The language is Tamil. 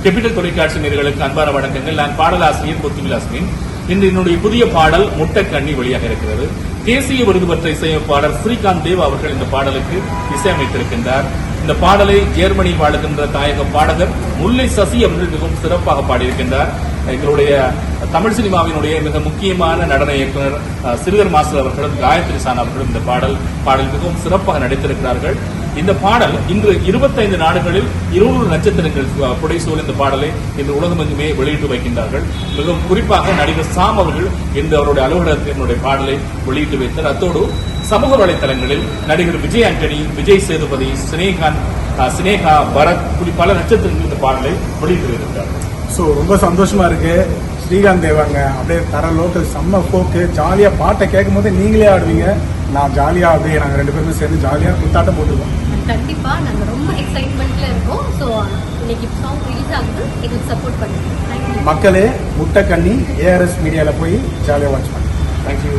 கேபிட்டல் தொலைக்காட்சி நேயர்களுக்கு அன்பான வணக்கங்கள். நான் பாடலாசிரியர் பொத்துவிலாசிரியன். இன்று என்னுடைய புதிய பாடல் முட்டைக்கண்ணி வெளியாக இருக்கிறது. தேசிய விருது பெற்ற இசையமைப்பாளர் ஸ்ரீகாந்த் தேவ் அவர்கள் இந்த பாடலுக்கு இசையமைத்திருக்கின்றார். இந்த பாடலை ஜெர்மனியில் வாழுகின்ற தாயக பாடகர் முல்லை சசி அவர்கள் மிகவும் சிறப்பாக பாடியிருக்கின்றார். எங்களுடைய தமிழ் சினிமாவினுடைய மிக முக்கியமான நடன இயக்குனர் சிறுகர் மாஸ்டர் அவர்களும் காயத்ரி சான் அவர்களும் இந்த பாடல் மிகவும் சிறப்பாக நடித்திருக்கிறார்கள். இந்த பாடல் இன்று 25 நாடுகளில் 200 நட்சத்திரங்கள் புடைசூழ் இந்த பாடலை இன்று உலகமெங்குமே வெளியிட்டு வைக்கின்றார்கள். மிகவும் குறிப்பாக நடிகர் சாம் அவர்கள் இன்று அவருடைய அலுவலகத்தில் என்னுடைய பாடலை வெளியிட்டு வைத்தார். அத்தோடு சமூக வலைதளங்களில் நடிகர் விஜய் ஆண்டனி, விஜய் சேதுபதி, சினேகா, பரத் இப்படி பல நட்சத்திரங்கள் இந்த பாடலை வெளியிட்டு இருக்கிறார்கள். ரொம்ப சந்தோஷமா இருக்கு. ஸ்ரீகாந்த் தேவாங்க அப்படியே தர லோக்கல் செம்ம போக்கு ஜாலியா பாட்டை கேட்கும் போது நீங்களே ஆடுவீங்க. நான் ஜாலியா அப்படியே நாங்க 2 பேருமே சேர்ந்து ஜாலியா குத்தாட்டம் போட்டுருக்கோம். கண்டிப்பா நாங்க ரொம்ப எக்ஸைட்மெண்ட்ல இருக்கோம். ஸோ இன்னைக்கு சாங் ரிலீஸ் ஆகுது, எங்களுக்கு சப்போர்ட் பண்ணுங்க. மக்களே முட்டைக்கண்ணி ARS மீடியால போய் ஜாலியா வாட்ச் பண்ணுங்க. தேங்க்யூ.